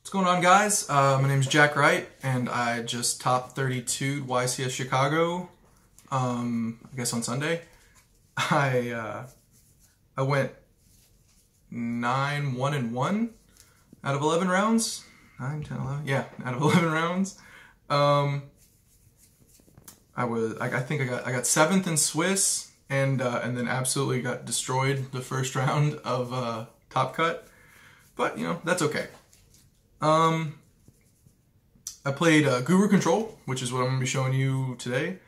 What's going on, guys? My name is Jack Wright, and I just top 32'd YCS Chicago, I guess on Sunday. I went 9-1-1 out of 11 rounds. 9, 10, 11, yeah, out of 11 rounds. I think I got 7th in Swiss, and then absolutely got destroyed the first round of Top Cut. But, you know, that's okay. I played Guru Control, which is what I'm going to be showing you today.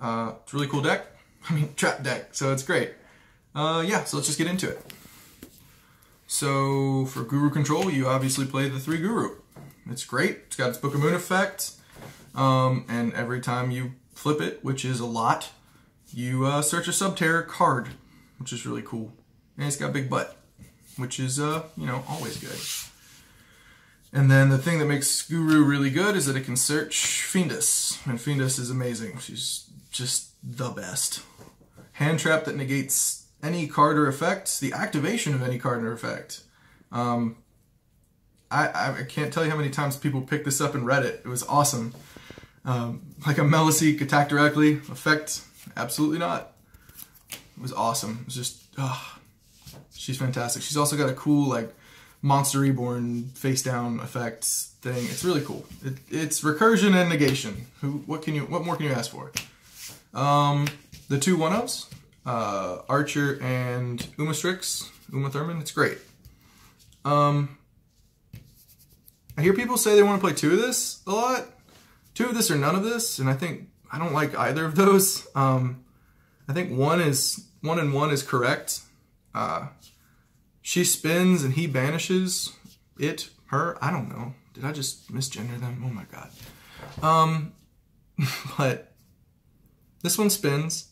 It's a really cool deck. I mean, trap deck, so it's great. Yeah, so let's just get into it. So, for Guru Control, you obviously play the 3 Guru. It's great. It's got its Book of Moon effect. And every time you flip it, which is a lot, you search a Sub-Terror card, which is really cool. And it's got a big butt, which is, you know, always good. And then the thing that makes Guru really good is that it can search Fiendus. And Fiendus is amazing. She's just the best. Hand trap that negates any card or effect, the activation of any card or effect. I can't tell you how many times people picked this up in Reddit. It was awesome. Like a Meliseek attack directly. Effect, absolutely not. It was awesome. It was just, she's fantastic. She's also got a cool, like, Monster Reborn face down effect thing. It's really cool. It's recursion and negation. What more can you ask for? The 2 1-ups, Archer and Uma Thurman. It's great. I hear people say they want to play 2 of this a lot. 2 of this or none of this, and I don't like either of those. I think 1 and 1 is correct. She spins and he banishes it, her. I don't know. Did I just misgender them? Oh my god. But this one spins,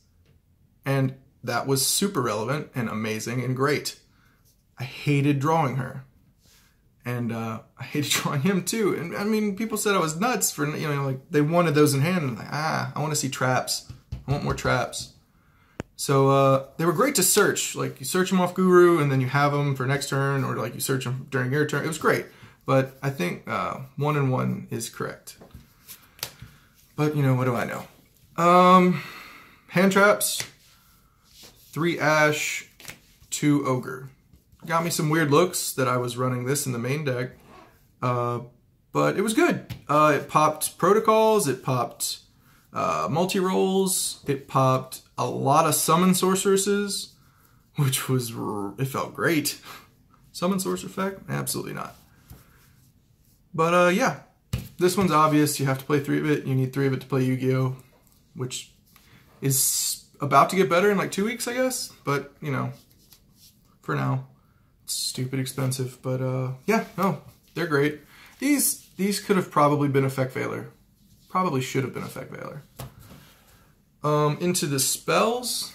and that was super relevant and amazing and great. I hated drawing her. And I hated drawing him too. And I mean, people said I was nuts for, you know, like they wanted those in hand. And I'm like, I want to see traps. I want more traps. So they were great to search. Like you search them off Guru and then you have them for next turn, or like you search them during your turn. It was great. But I think 1 and 1 is correct. But you know, what do I know? Hand traps, 3 Ash, 2 Ogre. Got me some weird looks that I was running this in the main deck. But it was good. It popped protocols, it popped multi-rolls, it popped a lot of summon sorceresses, which was, it felt great. Summon sorcerer effect? Absolutely not. But yeah, this one's obvious. You have to play 3 of it. You need 3 of it to play Yugioh, which is about to get better in like 2 weeks, I guess. But, you know, for now, it's stupid expensive. But yeah, no, they're great. These could have probably been Effect Veiler. Probably should have been Effect Veiler. Into the spells,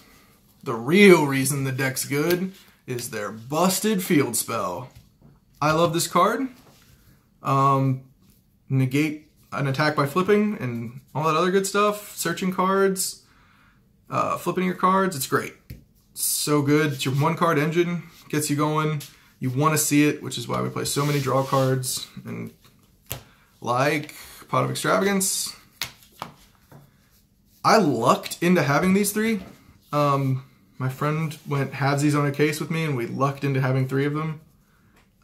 the real reason the deck's good is their busted field spell. I love this card. Negate an attack by flipping and all that other good stuff. Searching cards, flipping your cards, it's great. So good. It's your 1-card engine, gets you going. You want to see it, which is why we play so many draw cards. And like Pot of Extravagance, I lucked into having these 3. My friend went halvesies on a case with me, and we lucked into having 3 of them.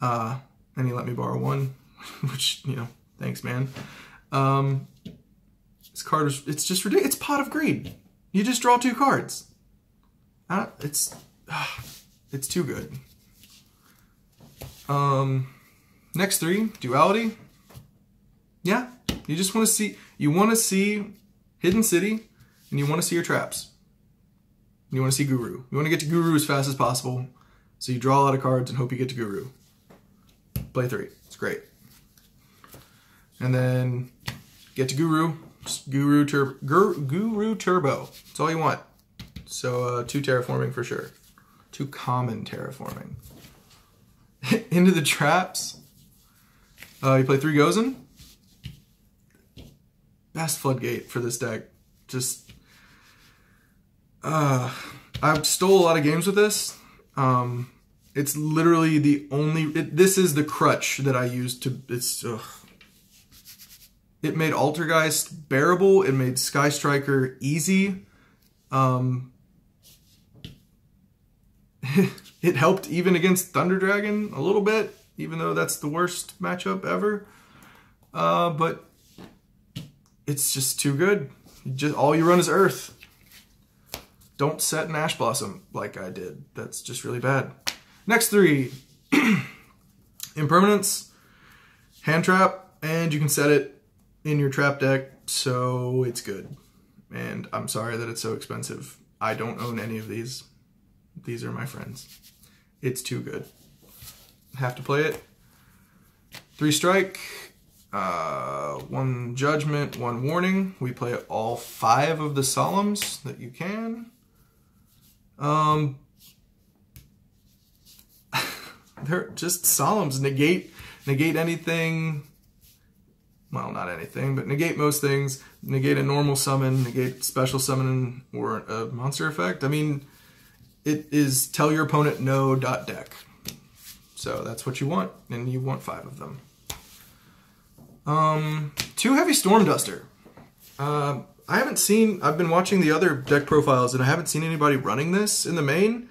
And he let me borrow 1, which, you know, thanks, man. This card is, it's just ridiculous. It's Pot of Greed. You just draw 2 cards. It's too good. Next 3, Duality. Yeah, you just want to see, Hidden City, and you want to see your traps. You want to see Guru. You want to get to Guru as fast as possible, so you draw a lot of cards and hope you get to Guru. Play 3. It's great. And then get to Guru. Guru Turbo. That's all you want. So 2 terraforming for sure. 2 common terraforming. Into the traps. You play 3 Gozen. Best floodgate for this deck. Just, I've stole a lot of games with this. It's literally the only... this is the crutch that I used to... It made Altergeist bearable. It made Sky Striker easy. It helped even against Thunder Dragon a little bit, even though that's the worst matchup ever. But it's just too good. All you run is Earth. Don't set an Ash Blossom like I did. That's just really bad. Next three. Impermanence, Hand Trap, and you can set it in your trap deck, so it's good. And I'm sorry that it's so expensive. I don't own any of these. These are my friends. It's too good. Have to play it. 3 strike, 1 judgment, 1 warning. We play all 5 of the Solemns that you can. They're just Solemns. Negate anything. Well, not anything, but negate most things. Negate a normal summon, negate special summon, or a monster effect. I mean, it is tell your opponent no .deck. So that's what you want, and you want 5 of them. 2 Heavy Storm Duster. I've been watching the other deck profiles, and I haven't seen anybody running this in the main.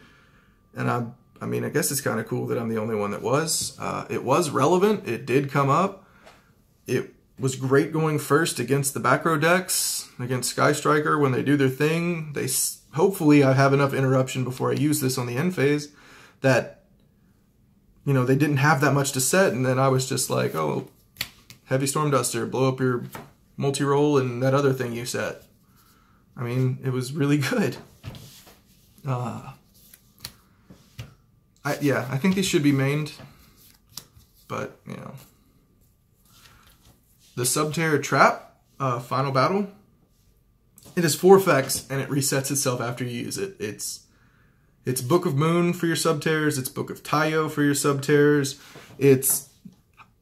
And I mean, I guess it's kind of cool that I'm the only one that was. It was relevant. It did come up. It was great going first against the back row decks, against Sky Striker when they do their thing. Hopefully I have enough interruption before I use this on the end phase that, you know, they didn't have that much to set, and then I was just like, oh, Heavy Storm Duster, blow up your multi-roll and that other thing you set. I mean, it was really good. Yeah, I think these should be mained, but, you know. The Subterra Trap, Final Battle. It has 4 effects, and it resets itself after you use it. It's Book of Moon for your Subterrors, it's Book of Tayo for your Subterrors, it's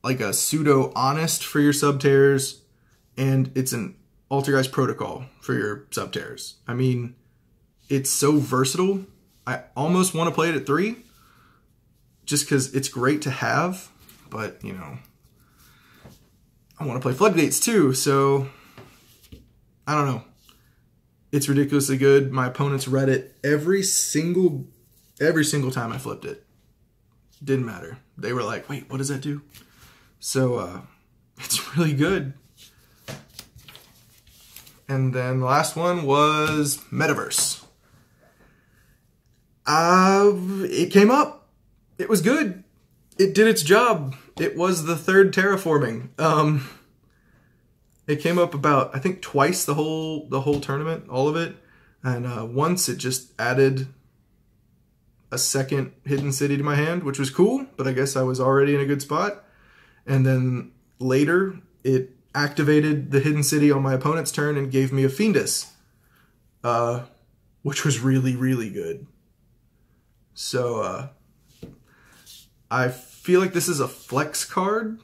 like a pseudo-honest for your Subterrors, and it's an Altergeist Protocol for your Subterrors. I mean, it's so versatile. I almost want to play it at 3, just because it's great to have, but, you know, I want to play Floodgates too, so I don't know. It's ridiculously good. My opponents read it every single time I flipped it. Didn't matter. They were like, wait, what does that do? So, it's really good. And then the last one was Metaverse. It came up. It was good. It did its job. It was the 3rd terraforming. It came up about, I think, twice the whole tournament, all of it. And once it just added a 2nd hidden city to my hand, which was cool, but I guess I was already in a good spot. And then later, it activated the hidden city on my opponent's turn and gave me a Fiendus, which was really, really good. So, I feel like this is a flex card,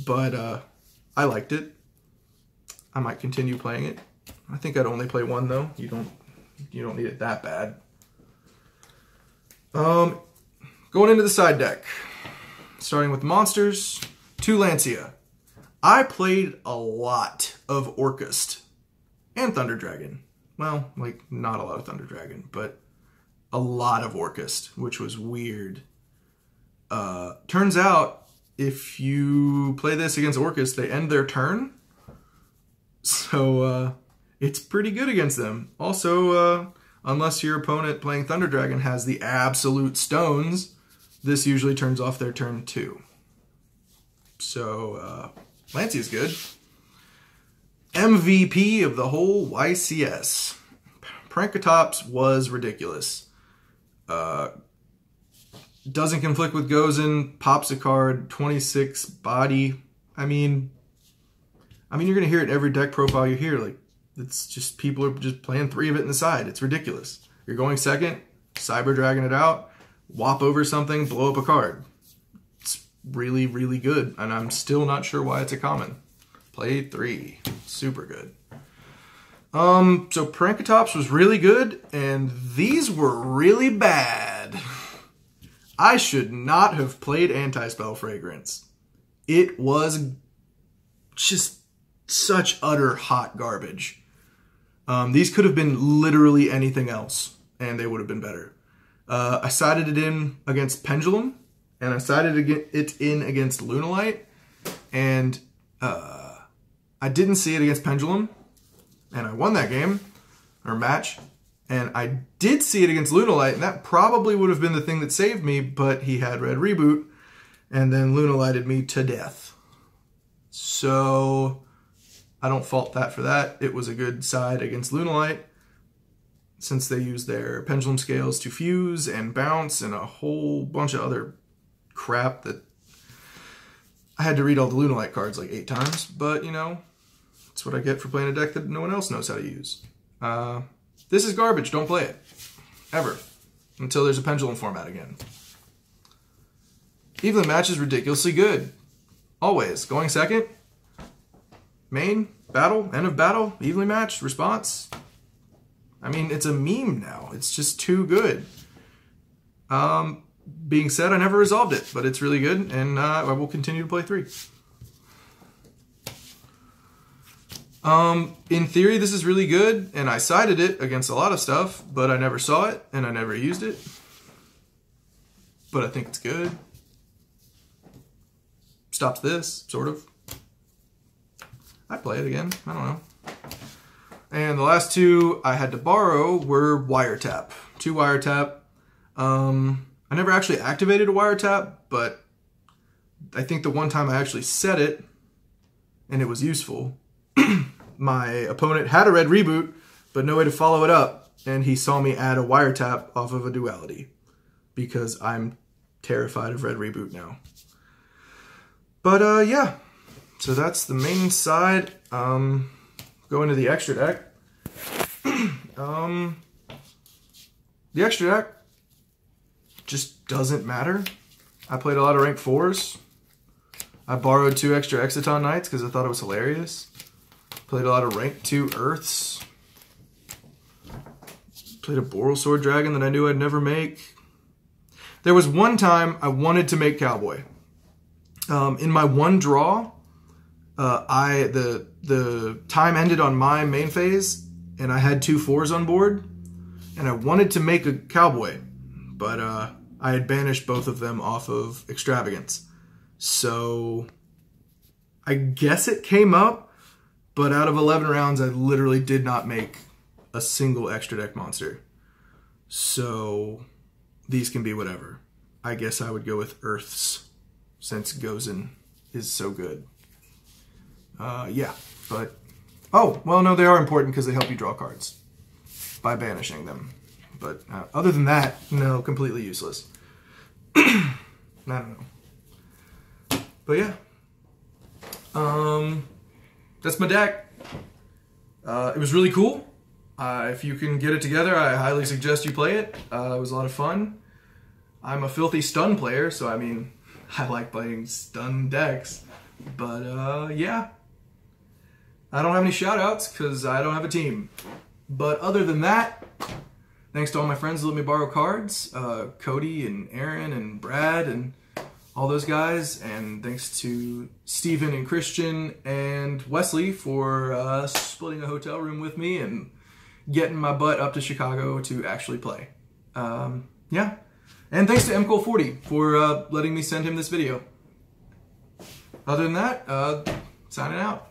but I liked it. I might continue playing it. I think I'd only play 1 though. You don't need it that bad. Going into the side deck, starting with monsters, 2 Lancia. I played a lot of Orcust and Thunder Dragon. Well, like not a lot of Thunder Dragon, but a lot of Orcust, which was weird. Turns out, if you play this against Orcust, they end their turn. So, it's pretty good against them. Also, unless your opponent playing Thunder Dragon has the absolute stones, this usually turns off their turn too. So, Lancia's good. MVP of the whole YCS. Prankatops was ridiculous. Doesn't conflict with Gozen, pops a card, 26 body. I mean, you're going to hear it in every deck profile you hear. Like, it's just, people are just playing 3 of it in the side. It's ridiculous. You're going 2nd, Cyber Dragon it out, whop over something, blow up a card. It's really, really good, and I'm still not sure why it's a common. Play 3. Super good. So Prankatops was really good, and these were really bad. I should not have played Anti-Spell Fragrance. It was just such utter hot garbage. These could have been literally anything else, and they would have been better. I sided it in against Pendulum, and I sided it in against Lunalight, and I didn't see it against Pendulum, and I won that game, or match, and I did see it against Lunalight, and that probably would have been the thing that saved me, but he had Red Reboot, and then Lunalighted me to death. So I don't fault that for that. It was a good side against Lunalight, since they used their pendulum scales to fuse and bounce and a whole bunch of other crap that I had to read all the Lunalight cards like 8 times, but you know, that's what I get for playing a deck that no one else knows how to use. This is garbage, don't play it. Ever. Until there's a pendulum format again. Evelyn match is ridiculously good. Always. Going second. Main, battle, end of battle, evenly matched, response. I mean, it's a meme now. It's just too good. Being said, I never resolved it, but it's really good, and I will continue to play 3. In theory, this is really good, and I sided it against a lot of stuff, but I never saw it, and I never used it. But I think it's good. Stops this, sort of. I'd play it again. I don't know. And the last 2 I had to borrow were Wiretap. 2 Wiretap. I never actually activated a Wiretap, but I think the one time I actually set it, and it was useful, my opponent had a Red Reboot, but no way to follow it up, and he saw me add a Wiretap off of a Duality, because I'm terrified of Red Reboot now. But, yeah. So that's the main side. Go into the extra deck. The extra deck just doesn't matter. I played a lot of rank 4s. I borrowed 2 extra Exciton Knights because I thought it was hilarious. Played a lot of rank 2 Earths. Played a Boral Sword Dragon that I knew I'd never make. There was one time I wanted to make Cowboy. In my one draw, the time ended on my main phase, and I had 2 4s on board, and I wanted to make a Cowboy, but I had banished both of them off of Extravagance. So I guess it came up, but out of 11 rounds, I literally did not make a single extra deck monster. So these can be whatever. I guess I would go with Earths, since Gozen is so good. Yeah, but... Oh, well, no, they are important because they help you draw cards by banishing them. But other than that, no, completely useless. I don't know. But yeah. That's my deck. It was really cool. If you can get it together, I highly suggest you play it. It was a lot of fun. I'm a filthy stun player, so I mean, I like playing stun decks. But yeah. I don't have any shout-outs because I don't have a team. But other than that, thanks to all my friends who let me borrow cards. Cody and Aaron and Brad and all those guys. And thanks to Steven and Christian and Wesley for splitting a hotel room with me and getting my butt up to Chicago to actually play. Yeah. And thanks to MCole40 for letting me send him this video. Other than that, signing out.